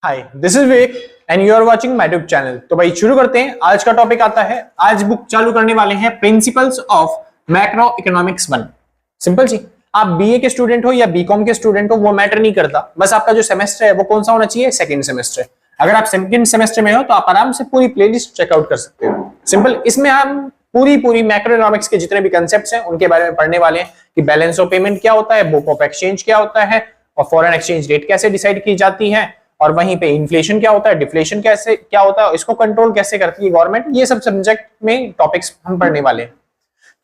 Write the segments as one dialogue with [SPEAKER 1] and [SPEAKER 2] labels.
[SPEAKER 1] Hi, this is Vivek and you are watching my YouTube channel. तो भाई शुरू करते हैं। आज का टॉपिक आता है, आज बुक चालू करने वाले हैं principles of macro economics 1। Simple जी, आप बीए के स्टूडेंट हो या बीकॉम के स्टूडेंट हो वो मैटर नहीं करता, बस आपका जो सेमेस्टर है वो कौन सा होना चाहिए, सेकंड सेमेस्टर। अगर आप सेकंड सेमेस्टर में हो तो आप आराम से पूरी प्लेलिस्ट चेकआउट कर सकते हो। सिंपल, इसमें हम पूरी मैक्रो इकोनॉमिक्स के जितने भी कंसेप्ट्स हैं उनके बारे में पढ़ने वाले हैं कि बैलेंस ऑफ पेमेंट क्या होता है, बुक ऑफ एक्सचेंज क्या होता है, और फॉरेन एक्सचेंज रेट कैसे डिसाइड की जाती है, और वहीं पे इन्फ्लेशन क्या होता है, डिफ्लेशन कैसे क्या होता है, इसको कंट्रोल कैसे करती है गवर्नमेंट। ये सब सब्जेक्ट में टॉपिक्स हम पढ़ने वाले हैं।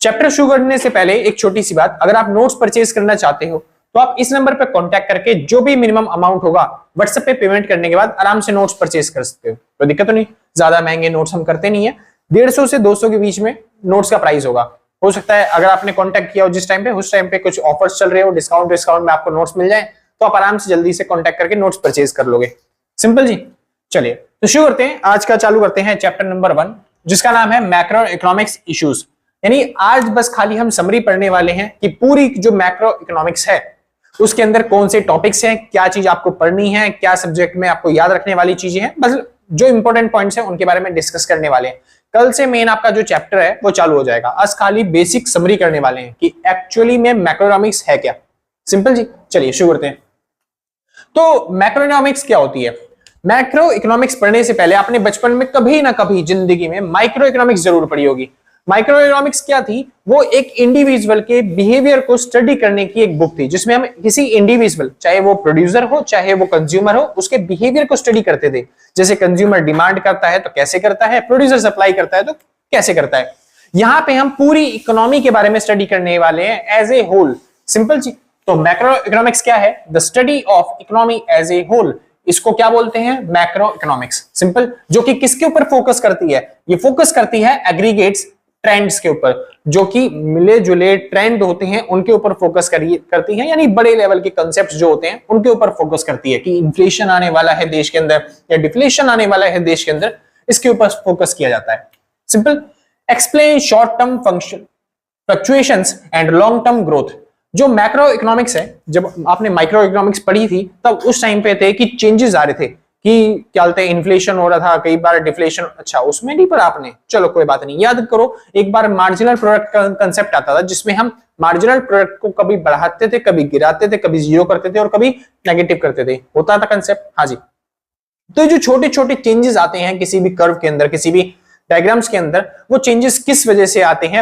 [SPEAKER 1] चैप्टर शुरू करने से पहले एक छोटी सी बात, अगर आप नोट्स परचेज करना चाहते हो तो आप इस नंबर पर कांटेक्ट करके जो भी मिनिमम अमाउंट होगा व्हाट्सएप पे पेमेंट करने के बाद आराम से नोट्स परचेज कर सकते हो। कोई दिक्कत तो नहीं, ज्यादा महंगे नोट्स हम करते नहीं है, 150 से 200 के बीच में नोट्स का प्राइस होगा। हो सकता है अगर आपने कांटेक्ट किया हो जिस टाइम पे, उस टाइम पे कुछ ऑफर्स चल रहे हो, डिस्काउंट में आपको नोट्स मिल जाए तो आप आराम से जल्दी से कांटेक्ट करके नोट्स परचेज कर लोगे। सिंपल जी, चलिए तो शुरू करते हैं। आज का चालू करते हैं चैप्टर नंबर 1 जिसका नाम है मैक्रो इकोनॉमिक्स इश्यूज। यानी आज बस खाली हम समरी पढ़ने वाले हैं कि पूरी जो मैक्रो इकोनॉमिक्स है उसके अंदर कौन से टॉपिक्स हैं, क्या चीज आपको पढ़नी है, क्या सब्जेक्ट में आपको याद रखने वाली चीजें हैं, बस जो इंपॉर्टेंट पॉइंट्स हैं उनके बारे में डिस्कस करने वाले हैं। कल से मेन आपका जो चैप्टर है वो चालू हो जाएगा। आज खाली बेसिक समरी करने वाले हैं कि एक्चुअली में मैक्रोइकोनॉमिक्स है क्या। सिंपल जी, चलिए शुरू करते हैं। तो मैक्रोइकोनॉमिक्स क्या होती है? मैक्रो इकोनॉमिक्स पढ़ने से पहले आपने बचपन में कभी ना कभी जिंदगी में माइक्रो इकोनॉमिक्स जरूर पढ़ी होगी। माइक्रो इकोनॉमिक्स क्या थी? वो एक इंडिविजुअल के बिहेवियर को स्टडी करने की एक बुक थी जिसमें हम किसी इंडिविजुअल, चाहे वो प्रोड्यूसर हो चाहे वो कंज्यूमर हो, उसके बिहेवियर को स्टडी करते थे। जैसे कंज्यूमर डिमांड करता है तो कैसे करता है, प्रोड्यूसर सप्लाई करता है तो कैसे करता है। यहां पे हम पूरी इकोनॉमी के बारे में स्टडी करने वाले हैं एज ए होल। सिंपल जी, तो मैक्रो इकोनॉमिक्स क्या है? The study of economy as a whole. इसको क्या बोलते हैं? Macro economics. सिंपल, जो कि किसके ऊपर फोकस करती है? ये फोकस करती है एग्रीगेट्स, ट्रेंड्स के ऊपर, जो कि मिले जुले ट्रेंड होते हैं उनके ऊपर फोकस करती है। यानी बड़े लेवल के कंसेप्ट जो होते हैं उनके ऊपर फोकस करती है कि इन्फ्लेशन आने वाला है देश के अंदर या डिफ्लेशन आने वाला है देश के अंदर, इसके ऊपर फोकस किया जाता है। Simple, explain short term function fluctuations and long term growth. जो मैक्रो इकोनॉमिक्स है, जब आपने माइक्रो इकोनॉमिक्स पढ़ी थी तब उस टाइम पे थे कि चेंजेस आ रहे थे कि क्या बोलते हैं, इन्फ्लेशन हो रहा था, कई बार डिफ्लेशन। अच्छा, उसमें नहीं पढ़ा आपने, चलो कोई बात नहीं, याद करो। एक बार मार्जिनल प्रोडक्ट का कंसेप्ट आता था जिसमें हम मार्जिनल प्रोडक्ट को कभी बढ़ाते थे, कभी गिराते थे, कभी जीरो करते थे और कभी नेगेटिव करते थे, होता था कंसेप्ट। हाँ जी, तो जो छोटे छोटे चेंजेस आते हैं किसी भी कर्व के अंदर, किसी भी डायग्राम्स के अंदर, वो चेंजेस किस वजह से आते हैं,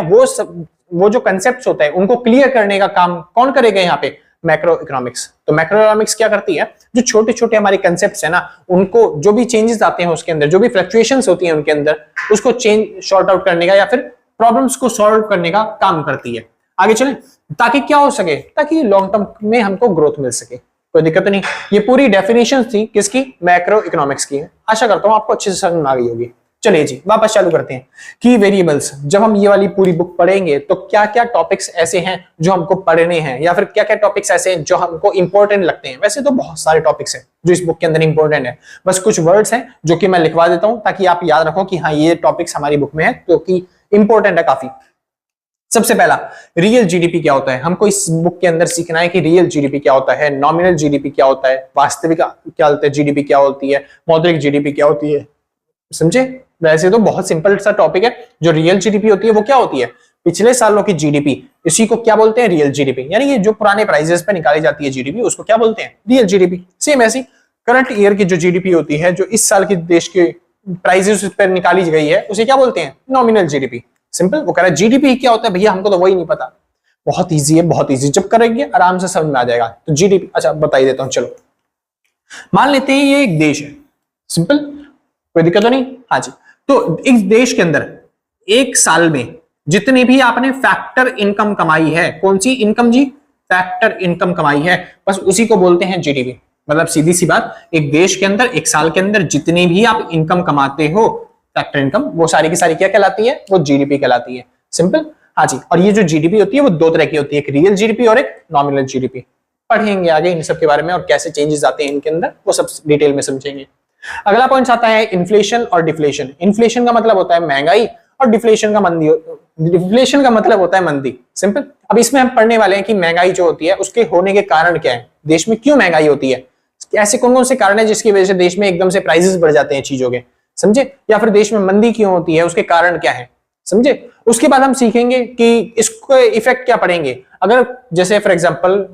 [SPEAKER 1] वो जो कंसेप्ट्स होता है उनको क्लियर करने का काम कौन करेगा यहाँ पे? Macro economics. तो मैक्रो इकोनॉमिक्स क्या करती है? जो छोटे छोटे हमारे कंसेप्ट्स है ना, उनको जो भी चेंजेस आते हैं उसके अंदर, जो भी फ्लक्चुएशंस होती हैं उनके अंदर, उसको चेंज सॉर्ट आउट करने का या फिर प्रॉब्लम्स को सॉल्व करने का काम करती है। आगे चलें, ताकि क्या हो सके, ताकि लॉन्ग टर्म में हमको ग्रोथ मिल सके। कोई दिक्कत नहीं। ये पूरी डेफिनेशन थी किसकी? मैक्रो इकोनॉमिक्स की। आशा करता हूं आपको अच्छे से समझ में आ गई होगी। चलिए जी, वापस चालू करते हैं। की वेरिएबल्स, जब हम ये वाली पूरी बुक पढ़ेंगे तो क्या क्या टॉपिक्स ऐसे हैं जो हमको पढ़ने हैं, या फिर क्या क्या टॉपिक्स ऐसे हैं जो हमको इंपॉर्टेंट लगते हैं। वैसे तो बहुत सारे टॉपिक्स हैं जो इस बुक के अंदर इंपॉर्टेंट है, बस कुछ वर्ड्स हैं जो कि मैं लिखवा देता हूं ताकि आप याद रखो कि हाँ ये टॉपिक्स हमारी बुक में है, तो कि इंपॉर्टेंट है काफी। सबसे पहला, रियल जीडीपी क्या होता है? हमको इस बुक के अंदर सीखना है कि रियल जीडीपी क्या होता है, नॉमिनल जीडीपी क्या होता है, वास्तविक क्या होता है, जीडीपी क्या होती है, मौद्रिक जीडीपी क्या होती है। समझे? वैसे तो बहुत सिंपल सा टॉपिक है। जो रियल जीडीपी होती है वो क्या होती है? पिछले सालों की जीडीपी, इसी को क्या बोलते हैं? Real GDP. यानी ये जो पुराने प्राइजेस पे निकाली जाती है जीडीपी, उसको क्या बोलते हैं? Real GDP. सेम ऐसी करंट ईयर की जो जीडीपी होती है, जो इस साल की देश के प्राइजेस पर निकाली गई है, उसे क्या बोलते हैं? Nominal GDP. सिंपल, वो कह रहा है जीडीपी क्या होता है भैया, हमको तो वही नहीं पता। बहुत ईजी है, बहुत ईजी, जब करेंगे आराम से समझ में आ जाएगा। तो जीडीपी, अच्छा बताई देता हूं। चलो मान लेते हैं ये एक देश है। सिंपल, कोई दिक्कत तो नहीं। हाँ जी, तो इस देश के अंदर एक साल में जितनी भी आपने फैक्टर इनकम कमाई है, कौन सी इनकम जी? फैक्टर इनकम कमाई है, बस उसी को बोलते हैं जीडीपी। मतलब सीधी सी बात, एक देश के अंदर एक साल के अंदर जितनी भी आप इनकम कमाते हो, फैक्टर इनकम, वो सारी की सारी क्या कहलाती है? वो जीडीपी कहलाती है। सिंपल, हाँ जी। और ये जो जीडीपी होती है वो दो तरह की होती है, एक रियल जीडीपी और एक नॉमिनल जीडीपी। पढ़ेंगे आगे इन सब के बारे में और कैसे चेंजेस आते हैं इनके अंदर, वो सब डिटेल में समझेंगे। अगला पॉइंट आता है इन्फ्लेशन और डिफ्लेशन। इन्फ्लेशन का मतलब होता है महंगाई और डिफ्लेशन का मतलब होता है मंदी। सिंपल, अब इसमें हम पढ़ने वाले हैं कि महंगाई जो होती है उसके होने के कारण क्या है, देश में क्यों महंगाई होती है, ऐसे कौन कौन से कारण है जिसकी वजह से देश में एकदम से प्राइसेस बढ़ जाते हैं चीजों के, समझे, या फिर देश में मंदी क्यों होती है, उसके कारण क्या है, समझे। उसके बाद हम सीखेंगे कि इसको इफेक्ट क्या पड़ेंगे, अगर जैसे फॉर एग्जांपल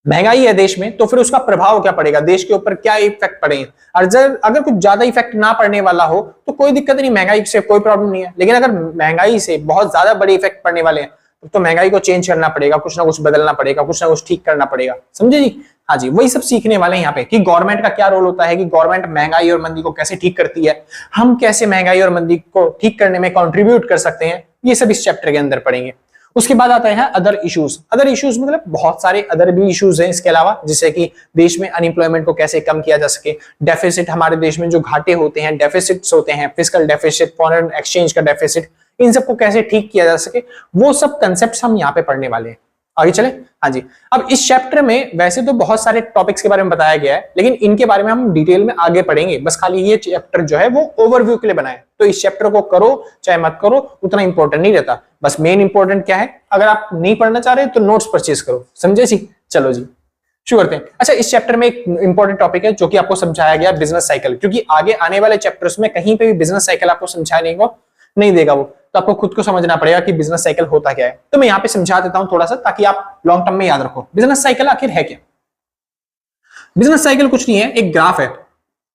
[SPEAKER 1] महंगाई है देश में तो फिर उसका प्रभाव क्या पड़ेगा, देश के ऊपर क्या इफेक्ट पड़ेंगे। और अगर कुछ ज्यादा इफेक्ट ना पड़ने वाला हो तो कोई दिक्कत नहीं, महंगाई से कोई प्रॉब्लम नहीं है। लेकिन अगर महंगाई से बहुत ज्यादा बड़े इफेक्ट पड़ने वाले हैं तो महंगाई को चेंज करना पड़ेगा, कुछ ना कुछ बदलना पड़ेगा, कुछ ना कुछ ठीक करना पड़ेगा, समझे जी। हाँ जी, वही सब सीखने वाले हैं यहाँ पे कि गवर्नमेंट का क्या रोल होता है, कि गवर्नमेंट महंगाई और मंदी को कैसे ठीक करती है, हम कैसे महंगाई और मंदी को ठीक करने में कंट्रीब्यूट कर सकते हैं, ये सब इस चैप्टर के अंदर पढ़ेंगे। उसके बाद आता है अदर इश्यूज। अदर इश्यूज मतलब बहुत सारे अदर भी इश्यूज हैं इसके अलावा, जैसे कि देश में अनएम्प्लॉयमेंट को कैसे कम किया जा सके, डेफिसिट, हमारे देश में जो घाटे होते हैं, डेफिसिट्स होते हैं, फिस्कल डेफिसिट, फॉरेन एक्सचेंज का डेफिसिट, इन सबको कैसे ठीक किया जा सके, वो सब कंसेप्ट हम यहाँ पे पढ़ने वाले हैं। आगे चले। हाँ जी, अब इस चैप्टर में वैसे तो बहुत सारे टॉपिक्स के बारे में बताया गया है, लेकिन इनके बारे में हम डिटेल में आगे पढ़ेंगे। बस खाली ये चैप्टर जो है वो ओवरव्यू के लिए बनाए, तो इस चैप्टर को करो चाहे मत करो उतना इंपॉर्टेंट नहीं रहता। बस मेन इंपॉर्टेंट क्या है, अगर आप नहीं पढ़ना चाह रहे तो नोट्स परचेज करो, समझे जी। चलो जी शुरू करते हैं। अच्छा, इस चैप्टर में एक इंपॉर्टेंट टॉपिक है जो कि आपको समझाया गया, बिजनेस साइकिल, क्योंकि आगे आने वाले चैप्टर्स में कहीं पे भी बिजनेस साइकिल आपको समझाने को नहीं देगा वो, तो आपको खुद को समझना पड़ेगा कि बिजनेस साइकिल होता क्या है। तो मैं यहाँ पे समझा देता हूं थोड़ा सा, ताकि आप लॉन्ग टर्म में याद रखो बिजनेस साइकिल आखिर है क्या। बिजनेस साइकिल कुछ नहीं है, एक ग्राफ है,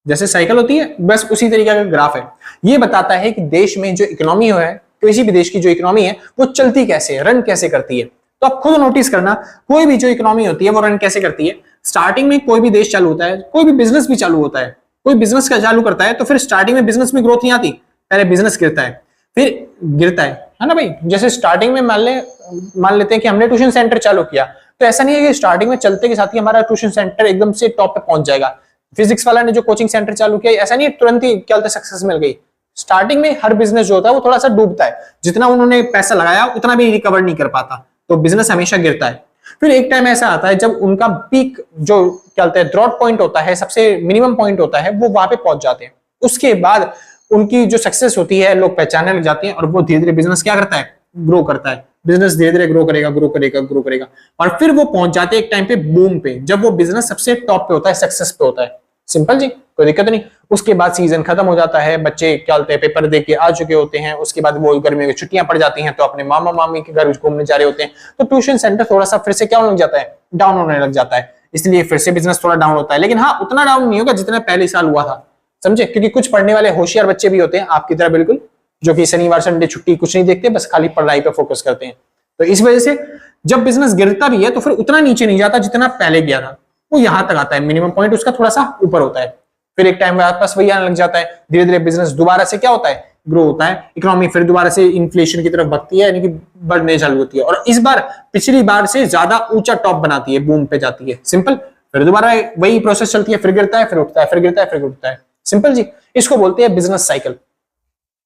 [SPEAKER 1] जैसे साइकिल होती है बस उसी तरीके का ग्राफ है। ये बताता है कि देश में जो इकोनॉमी है, किसी भी देश की जो इकोनॉमी है वो चलती कैसे है, रन कैसे करती है। तो आप खुद नोटिस करना, कोई भी जो इकोनॉमी होती है वो रन कैसे करती है। स्टार्टिंग में कोई भी देश चालू होता है, कोई भी बिजनेस भी चालू होता है, कोई बिजनेस का चालू करता है तो फिर स्टार्टिंग में बिजनेस में ग्रोथ नहीं आती, पहले बिजनेस गिरता है, फिर गिरता है ना भाई। जैसे स्टार्टिंग में मान लेते हैं कि हमने ट्यूशन सेंटर चालू किया, तो ऐसा नहीं है कि स्टार्टिंग में चलते के साथ ही हमारा ट्यूशन सेंटर एकदम से टॉप पे पहुंच जाएगा। फिजिक्स वाला ने जो कोचिंग सेंटर चालू किया, ऐसा नहीं है तुरंत ही क्या सक्सेस मिल गई। स्टार्टिंग में हर बिजनेस जो होता है वो थोड़ा सा डूबता है, जितना उन्होंने पैसा लगाया उतना भी रिकवर नहीं कर पाता, तो बिजनेस हमेशा गिरता है। फिर एक टाइम ऐसा आता है जब उनका पीक जो क्या बोलते हैं ड्रॉट पॉइंट होता है, सबसे मिनिमम पॉइंट होता है, वो वहां पे पहुंच जाते हैं। उसके बाद उनकी जो सक्सेस होती है लोग पहचानने लग जाते हैं और वो धीरे धीरे बिजनेस क्या करता है, ग्रो करता है। बिजनेस धीरे धीरे ग्रो करेगा, ग्रो करेगा, ग्रो करेगा, और फिर वो पहुंच जाते हैं एक टाइम पे बूम पे, जब वो बिजनेस सबसे टॉप पे होता है, सक्सेस पे होता है। सिंपल जी, कोई दिक्कत नहीं। उसके बाद सीजन खत्म हो जाता है, बच्चे क्या बोलते हैं पेपर दे के आ चुके होते हैं, उसके बाद वो गर्मियों की छुट्टियां पड़ जाती हैं तो अपने मामा मामी के घर घूमने जा रहे होते हैं, तो ट्यूशन सेंटर थोड़ा सा फिर से क्या होने लग जाता है, डाउन होने लग जाता है। इसलिए फिर से बिजनेस थोड़ा डाउन होता है, लेकिन हाँ उतना डाउन नहीं होगा जितना पहले साल हुआ था, समझे। क्योंकि कुछ पढ़ने वाले होशियार बच्चे भी होते हैं आपकी तरह बिल्कुल, जो कि शनिवार संडे छुट्टी कुछ नहीं देखते, बस खाली पढ़ाई पे फोकस करते हैं। तो इस वजह से जब बिजनेस गिरता भी है तो फिर उतना नीचे नहीं जाता जितना पहले गया था, वो यहां तक आता है, मिनिमम पॉइंट उसका थोड़ा सा ऊपर होता है। फिर एक टाइम वापस वही आने लग जाता है, धीरे धीरे बिजनेस दोबारा से क्या होता है, ग्रो होता है, इकोनॉमी फिर दोबारा से इन्फ्लेशन की तरफ बढ़ती है, यानी कि बढ़ने चालू होती है, और इस बार पिछली बार से ज्यादा ऊंचा टॉप बनाती है, बूम पे जाती है। सिंपल, फिर दोबारा वही प्रोसेस चलती है, फिर गिरता है, फिर उठता है, फिर गिरता है, फिर उठता है। सिंपल जी, इसको बोलते हैं बिजनेस साइकिल।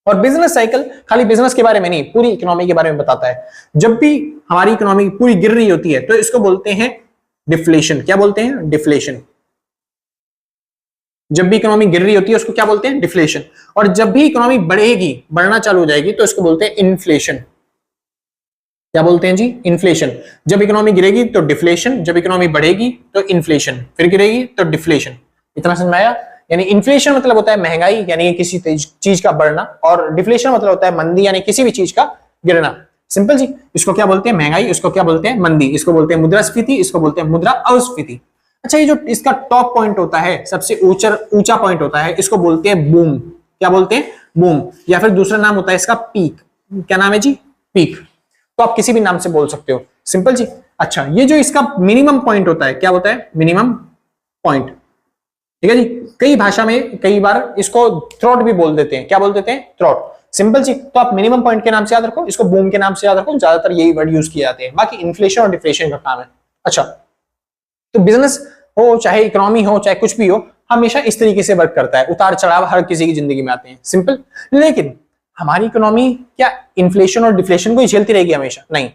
[SPEAKER 1] और बिजनेस साइकिल खाली बिजनेस के बारे में नहीं, पूरी इकोनॉमी के बारे में बताता है। जब भी हमारी इकोनॉमी पूरी गिर रही होती है तो इसको बोलते हैं डिफ्लेशन। क्या बोलते हैं, डिफ्लेशन। जब भी इकोनॉमी गिर रही होती है उसको क्या बोलते हैं, डिफ्लेशन। और जब भी इकोनॉमी बढ़ेगी, बढ़ना चालू हो जाएगी, तो इसको बोलते हैं इन्फ्लेशन। क्या बोलते हैं जी, इन्फ्लेशन। जब इकोनॉमी गिरेगी तो डिफ्लेशन, जब इकोनॉमी बढ़ेगी तो इन्फ्लेशन, फिर गिरेगी तो डिफ्लेशन। इतना समझ में आया। यानी इन्फ्लेशन मतलब होता है महंगाई, यानी किसी चीज का बढ़ना, और डिफ्लेशन मतलब होता है मंदी, यानी किसी भी चीज का गिरना। सिंपल जी, इसको क्या बोलते हैं, महंगाई, इसको क्या बोलते हैं, मंदी, इसको बोलते हैं मुद्रास्फीति, इसको बोलते हैं मुद्रा अस्फीति। अच्छा, ये जो इसका टॉप पॉइंट होता है, सबसे ऊंचा पॉइंट होता है, इसको बोलते हैं बूम। क्या बोलते हैं, बूम। या फिर दूसरा नाम होता है इसका पीक। क्या नाम है जी, पीक। तो आप किसी भी नाम से बोल सकते हो। सिंपल जी। अच्छा, ये जो इसका मिनिमम पॉइंट होता है, क्या होता है, मिनिमम पॉइंट। ठीक है जी। कई भाषा में कई बार इसको थ्रॉट भी बोल देते हैं। क्या बोल देते हैं, थ्रॉट। सिंपल जी। तो आप मिनिमम पॉइंट के नाम से याद रखो, इसको बूम के नाम से याद रखो, ज्यादातर यही वर्ड यूज किए जाते हैं, बाकी इन्फ्लेशन और डिफ्लेशन का काम है। अच्छा, तो बिजनेस हो चाहे इकोनॉमी हो चाहे कुछ भी हो, हमेशा इस तरीके से वर्क करता है, उतार चढ़ाव हर किसी की जिंदगी में आते हैं। सिंपल। लेकिन हमारी इकोनॉमी क्या इन्फ्लेशन और डिफ्लेशन को ही झेलती रहेगी हमेशा? नहीं,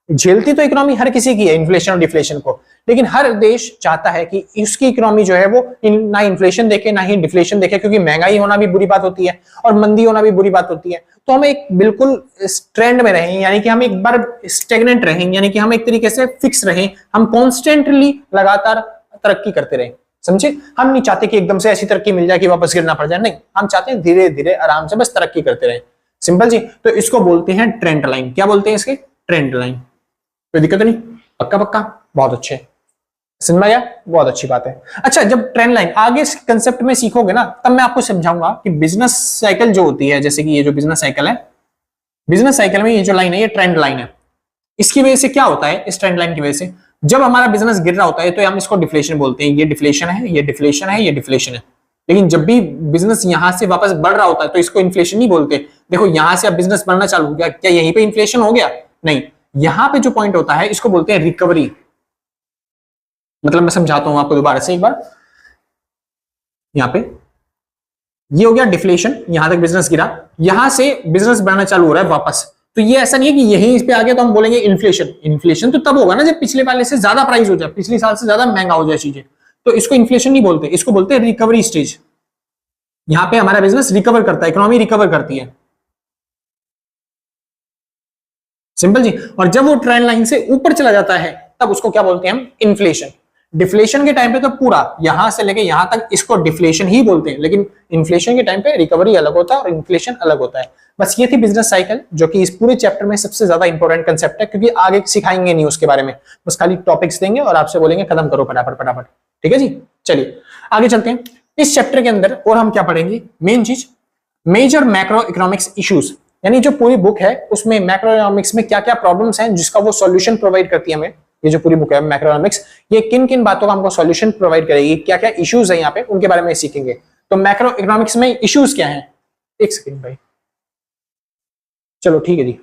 [SPEAKER 1] झेलती तो इकोनॉमी हर किसी की है, इन्फ्लेशन और डिफ्लेशन को, लेकिन हर देश चाहता है कि उसकी इकोनॉमी जो है वो ना इन्फ्लेशन देखे ना ही डिफ्लेशन देखे, क्योंकि महंगाई होना भी बुरी बात होती है और मंदी होना भी बुरी बात होती है। तो हम एक बिल्कुल ट्रेंड में रहें, यानी कि हम एक बार स्टेगनेंट रहें, यानी कि हम एक तरीके से फिक्स रहें, हम कॉन्स्टेंटली लगातार तरक्की करते रहे। समझे, हम नहीं चाहते कि एकदम से ऐसी तरक्की मिल जाए कि वापस गिरना पड़ जाए, नहीं, हम चाहते हैं धीरे धीरे आराम से बस तरक्की करते रहे। सिंपल जी। तो इसको बोलते हैं ट्रेंड लाइन। क्या बोलते हैं इसके? Trend line. कोई दिक्कत नहीं? पक्का पक्का, बहुत अच्छे, समझ में आया, बहुत अच्छी बात है। अच्छा, जब ट्रेंड लाइन आगे इस कंसेप्ट में सीखोगे ना, तब मैं आपको समझाऊंगा कि बिजनेस साइकिल जो होती है, जैसे कि ये जो बिजनेस साइकिल है, बिजनेस साइकिल में ये जो लाइन है, ये ट्रेंड लाइन है। इसकी वजह से क्या होता है? इस ट्रेंड लाइन की वजह से जब हमारा बिजनेस गिर रहा होता है तो हम इसको डिफ्लेशन बोलते हैं। ये डिफ्लेशन है, ये डिफ्लेशन है, ये डिफ्लेशन है। लेकिन जब भी बिजनेस यहां से वापस बढ़ रहा होता है तो इसको इन्फ्लेशन नहीं बोलते। देखो यहां से अब बिजनेस बढ़ना चालू हो गया, क्या यहीं पे इन्फ्लेशन हो गया? नहीं, यहां पे जो पॉइंट होता है इसको बोलते हैं रिकवरी। मतलब मैं समझाता हूं आपको दोबारा से एक बार। यहां पे ये हो गया डिफ्लेशन, यहां तक बिजनेस गिरा, यहां से बिजनेस बढ़ना चालू हो रहा है वापस। तो ये ऐसा नहीं है कि यही इस पे आ गया तो हम बोलेंगे इन्फ्लेशन। इन्फ्लेशन तो तब होगा ना जब पिछले वाले से ज्यादा प्राइस हो जाए, पिछले साल से ज्यादा महंगा हो जाए चीजें, तो इसको इन्फ्लेशन नहीं बोलते, इसको बोलते हैं रिकवरी स्टेज। यहां पे हमारा बिजनेस रिकवर करता है, इकोनॉमी रिकवर करती है। सिंपल जी। और जब वो ट्रेंड लाइन से ऊपर चला जाता है तब उसको क्या बोलते हैं हम? इन्फ्लेशन। डिफ्लेशन के टाइम पे तो पूरा यहां से लेके यहां तक इसको डिफ्लेशन ही बोलते हैं, लेकिन इन्फ्लेशन के टाइम पे रिकवरी अलग होता है और इन्फ्लेशन अलग होता है। बस ये थी बिजनेस साइकिल, जो कि इस पूरे चैप्टर में सबसे ज्यादा इंपॉर्टेंट कंसेप्ट है, क्योंकि आगे सिखाएंगे नहीं उसके बारे में, बस खाली टॉपिक्स देंगे और आपसे बोलेंगे खत्म करो फटाफट फटाफट। ठीक है जी, चलिए आगे चलते हैं। इस चैप्टर के अंदर और हम क्या पढ़ेंगे? मेन चीज, मेजर मैक्रो इकोनॉमिक्स इश्यूज, यानी जो पूरी बुक है उसमें मैक्रो इकोनॉमिक्स में क्या क्या प्रॉब्लम्स हैं जिसका वो सॉल्यूशन प्रोवाइड करती है हमें। ये जो पूरी बुक है मैक्रो इकोनॉमिक्स, ये किन किन बातों का हमको सॉल्यूशन प्रोवाइड करेगी, क्या क्या इश्यूज है यहाँ पे, उनके बारे में सीखेंगे। तो मैक्रो इकोनॉमिक्स में इश्यूज क्या है? एक सेकेंड भाई, चलो ठीक है जी।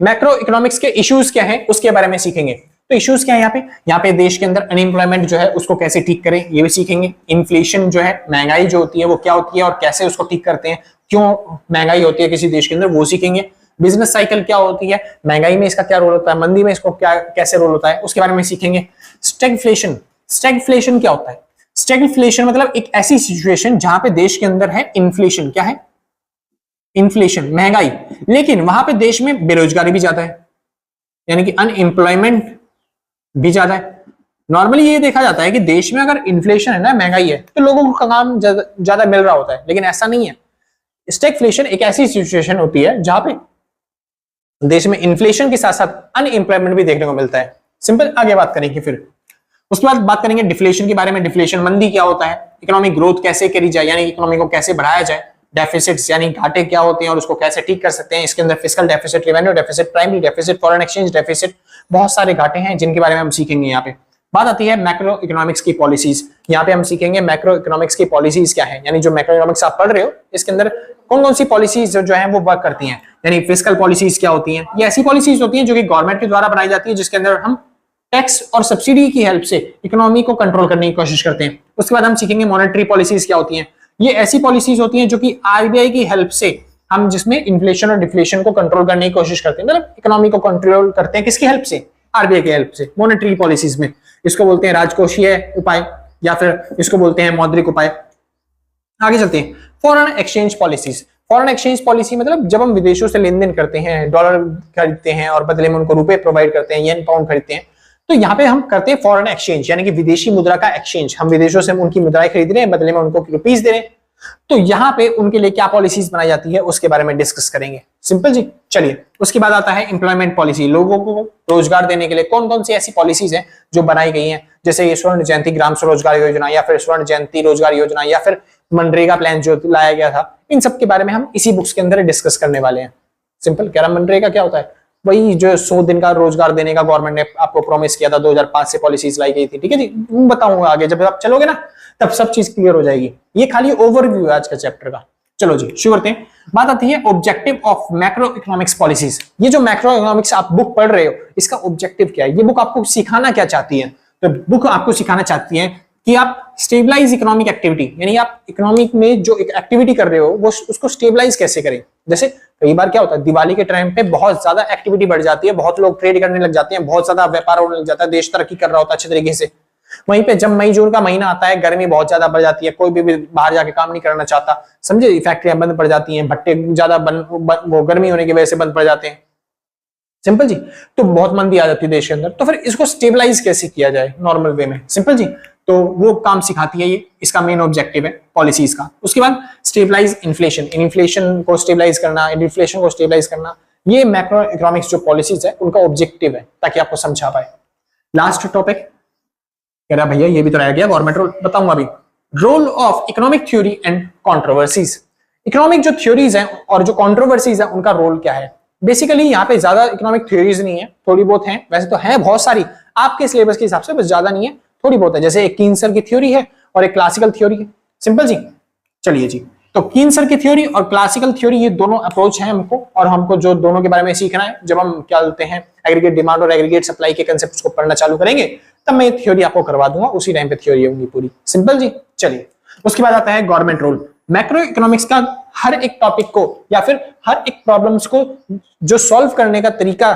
[SPEAKER 1] मैक्रो इकोनॉमिक्स के इश्यूज क्या है उसके बारे में सीखेंगे। तो इश्यूज क्या है यहाँ पे देश के अंदर अनएम्प्लॉयमेंट जो है उसको कैसे ठीक करें ये भी सीखेंगे। इन्फ्लेशन जो है, महंगाई जो होती है वो क्या होती है और कैसे उसको ठीक करते हैं, क्यों महंगाई होती है किसी देश के अंदर, वो सीखेंगे। बिजनेस साइकिल क्या होती है, महंगाई में इसका क्या रोल होता है, मंदी में इसको क्या कैसे रोल होता है, उसके बारे में सीखेंगे। स्टैगफ्लेशन, स्टैगफ्लेशन क्या होता है? स्टैगफ्लेशन मतलब एक ऐसी सिचुएशन जहां पे देश के अंदर है इन्फ्लेशन। क्या है? इन्फ्लेशन, महंगाई, लेकिन वहां पे देश में बेरोजगारी भी ज्यादा है, यानी कि अनएम्प्लॉयमेंट भी ज्यादा है। नॉर्मली ये देखा जाता है कि देश में अगर इन्फ्लेशन है ना, महंगाई है, तो लोगों को काम ज्यादा मिल रहा होता है, लेकिन ऐसा नहीं है। स्टैगफ्लेशन एक ऐसी सिचुएशन होती है जहां पे देश में इन्फ्लेशन के साथ साथ अनएम्प्लॉयमेंट भी देखने को मिलता है। सिंपल, आगे बात करेंगे फिर। उसके बाद बात करेंगे डिफ्लेशन के बारे में। डिफ्लेशन, मंदी क्या होता है, इकोनॉमिक ग्रोथ कैसे करी जाए, यानी इकोनॉमी को कैसे बढ़ाया जाए, डेफिसिट्स यानी घाटे क्या होते हैं और उसको कैसे ठीक कर सकते हैं। इसके अंदर fiscal deficit, revenue deficit, primary deficit, foreign exchange deficit, बहुत सारे घाटे हैं जिनके बारे में हम सीखेंगे। यहाँ पे बात आती है मैक्रो इकोनॉमिक्स की पॉलिसीज। यहाँ पे हम सीखेंगे मैक्रो इकोनॉमिक्स की पॉलिसीज क्या है, यानी जो मैक्रो इकोनॉमिक्स आप पढ़ रहे हो इसके अंदर कौन कौन सी पॉलिसीज जो है वो वर्क करती हैं। यानी फिस्कल पॉलिसीज क्या होती हैं, ये ऐसी पॉलिसीज होती हैं जो कि गवर्नमेंट के द्वारा बनाई जाती है, जिसके अंदर हम टैक्स और सब्सिडी की हेल्प से इकोनॉमी को कंट्रोल करने की कोशिश करते हैं। उसके बाद हम सीखेंगे मॉनेटरी पॉलिसीज क्या होती हैं। ये ऐसी पॉलिसीज होती हैं जो कि आरबीआई की हेल्प से हम जिसमें इन्फ्लेशन और डिफ्लेशन को कंट्रोल करने की कोशिश करते हैं, मतलब इकोनॉमी को कंट्रोल करते हैं किसकी हेल्प से? आरबीआई की हेल्प से, मॉनेटरी पॉलिसीज में। इसको बोलते हैं राजकोषीय उपाय या फिर इसको बोलते हैं मौद्रिक उपाय। आगे चलते हैं, foreign exchange policies. Foreign exchange policy मतलब जब हम विदेशों से लेन देन करते हैं, डॉलर खरीदते हैं और बदले में उनको रुपए प्रोवाइड करते हैं, येन पाउंड खरीदते हैं, तो यहाँ पे हम करते हैं फॉरेन एक्सचेंज, यानी कि विदेशी मुद्रा का एक्सचेंज। हम विदेशों से उनकी मुद्राएं खरीद रहे हैं, बदले में उनको रुपीस दे रहे हैं। तो यहाँ पे उनके लिए क्या पॉलिसीज बनाई जाती है उसके बारे में डिस्कस करेंगे। सिंपल जी। चलिए, उसके बाद आता है एम्प्लॉयमेंट पॉलिसी। लोगों को रोजगार देने के लिए कौन कौन सी ऐसी पॉलिसीज हैं जो बनाई गई हैं, जैसे ये स्वर्ण जयंती ग्राम स्वरोजगार योजना या फिर स्वर्ण जयंती रोजगार योजना या फिर मनरेगा प्लान जो लाया गया था, इन सब के बारे में हम इसी बुक्स के अंदर डिस्कस करने वाले हैं। सिंपल, कह रहा मनरेगा क्या होता है? वही जो 100 दिन का रोजगार देने का गवर्नमेंट ने आपको प्रॉमिस किया था, 2005 से पॉलिसीज लाई गई थी। ठीक है जी, बताऊंगा आगे जब आप चलोगे ना तब सब चीज क्लियर हो जाएगी। ये खाली ओवरव्यू है आज का चैप्टर का। चलो जी शुरू करते हैं। बात आती है objective of macro economics policies. ये जो मैक्रो इकोनॉमिक्स आप बुक पढ़ रहे हो इसका ऑब्जेक्टिव क्या है, ये बुक आपको सिखाना क्या चाहती है? तो बुक आपको सिखाना चाहती है कि आप स्टेबलाइज इकोनॉमिक एक्टिविटी, यानी आप इकोनॉमिक में जो एक एक्टिविटी कर रहे हो वो उसको स्टेबलाइज कैसे करें। जैसे कई बार क्या होता है, दिवाली के टाइम पे बहुत ज्यादा एक्टिविटी बढ़ जाती है, बहुत लोग ट्रेड करने लग जाते हैं, बहुत ज्यादा व्यापार होने लग जाता है, देश तरक्की कर रहा होता है अच्छे तरीके से। वहीं पे जब मई जून का महीना आता है, गर्मी बहुत ज्यादा बढ़ जाती है, कोई भी बाहर जाके काम नहीं करना चाहता, समझे, फैक्ट्रियां बंद पड़ जाती हैं, भट्टे ज्यादा वो गर्मी होने की वजह से बंद पड़ जाते हैं। सिंपल जी। तो बहुत मंदी आ जाती है देश के अंदर, तो फिर इसको स्टेबलाइज कैसे किया जाए नॉर्मल वे में, सिंपल जी। तो वो काम सिखाती है ये, इसका मेन ऑब्जेक्टिव है पॉलिसीज का। उसके बाद स्टेबलाइज इन्फ्लेशन, इन्फ्लेशन को स्टेबलाइज करना, इन्फ्लेशन को स्टेबलाइज करना, ये मैक्रो इकोनॉमिक्स जो पॉलिसीज है उनका ऑब्जेक्टिव है, ताकि आपको समझा पाए। लास्ट टॉपिक कह रहा भैया ये भी तो रह गया, गवर्नमेंट रोल बताऊंगा अभी। Role of economic theory and controversies. Economic जो थ्योरीज हैं और जो कंट्रोवर्सीज है उनका रोल क्या है। बेसिकली यहाँ पे ज्यादा इकोनॉमिक थ्योरीज नहीं है, थोड़ी बहुत हैं, वैसे तो हैं बहुत सारी आपके सिलेबस के हिसाब से, बस ज्यादा नहीं है, थोड़ी बहुत है। जैसे एक कीन्सर की थ्योरी है और एक क्लासिकल थ्योरी है, सिंपल जी। चलिए जी, तो कीन्सर की थ्योरी और क्लासिकल थ्योरी ये दोनों अप्रोच है हमको, और हमको जो दोनों के बारे में सीखना है जब हम क्या बोलते हैं एग्रीगेट डिमांड और एग्रीगेट सप्लाई के कंसेप्ट को पढ़ना चालू करेंगे, तब मैं थ्योरी आपको करवा दूंगा, उसी टाइम पे थ्योरी होगी पूरी, सिंपल जी। चलिए, उसके बाद आता है गवर्नमेंट रोल। मैक्रो इकोनॉमिक्स का हर एक टॉपिक को या फिर हर एक प्रॉब्लम्स को जो सॉल्व करने का तरीका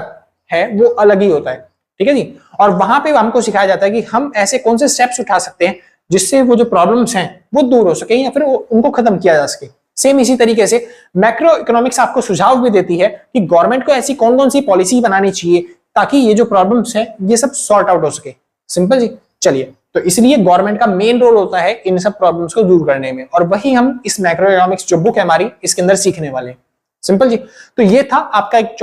[SPEAKER 1] है वो अलग ही होता है, ठीक है जी। और वहां पे हमको सिखाया जाता है कि हम ऐसे कौन से स्टेप्स उठा सकते हैं जिससे वो जो प्रॉब्लम्स हैं वो दूर हो सके या फिर उनको खत्म किया जा सके। सेम इसी तरीके से मैक्रो इकोनॉमिक्स आपको सुझाव भी देती है कि गवर्नमेंट को ऐसी कौन कौन सी पॉलिसी बनानी चाहिए ताकि ये जो प्रॉब्लम्स हैं ये सब सॉर्ट आउट हो सके, सिंपल जी। चलिए, तो इसलिए गवर्नमेंट का मेन रोल होता है इन सब प्रॉब्लम्स को दूर करने में, और वही हम इस मैक्रो इकोनॉमिक्स जो बुक है हमारी इसके अंदर सीखने वाले हैं, सिंपल जी। तो ये था आपका एक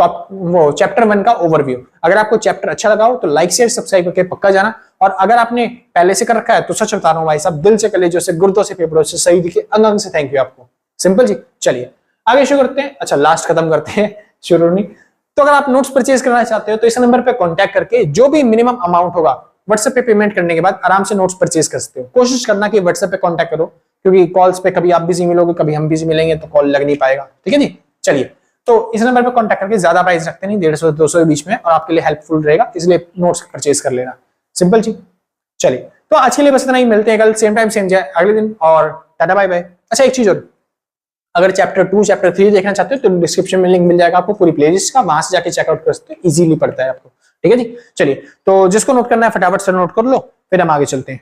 [SPEAKER 1] चैप्टर 1 का ओवरव्यू। अगर आपको चैप्टर अच्छा लगा हो तो लाइक शेयर सब्सक्राइब करके पक्का जाना, और अगर आपने पहले से कर रखा है तो सच बता रहा हूं भाई साहब, दिल से, कलेजों से, गुर्दों से, फेफड़ों से, सही दिखे अंग से थैंक यू आपको, सिंपल जी। चलिए आगे शुरू करते हैं। अच्छा, लास्ट खत्म करते हैं, शुरू नहीं। तो अगर आप नोट्स परचेज करना चाहते हो तो इस नंबर पे कांटेक्ट करके जो भी मिनिमम अमाउंट होगा व्हाट्सएप पे पेमेंट करने के बाद आराम से नोट्स परचेज कर सकते हो। कोशिश करना कि व्हाट्सएप पे कांटेक्ट करो, क्योंकि कॉल्स पे कभी आप बिजी मिलोगे कभी हम बिजी मिलेंगे तो कॉल लग नहीं पाएगा, ठीक है जी। चलिए, तो इस नंबर पे कांटेक्ट करके, ज्यादा प्राइस रखते नहीं, 150 200 के बीच में, और आपके लिए हेल्पफुल रहेगा, इसलिए नोट्स परचेज कर लेना, सिंपल जी। चलिए, तो आज के लिए बस इतना ही, मिलते हैं कल सेम टाइम सेम जगह अगले दिन, और टाटा बाय बाय। अच्छा, एक चीज और, अगर चैप्टर 2 चैप्टर 3 देखना चाहते हो तो डिस्क्रिप्शन में लिंक मिल जाएगा आपको पूरी प्लेलिस्ट का, वहां से जाके चेकआउट कर सकते हो, इजीली पड़ता है आपको, ठीक है जी। चलिए, तो जिसको नोट करना है फटाफट से नोट कर लो, फिर हम आगे चलते हैं।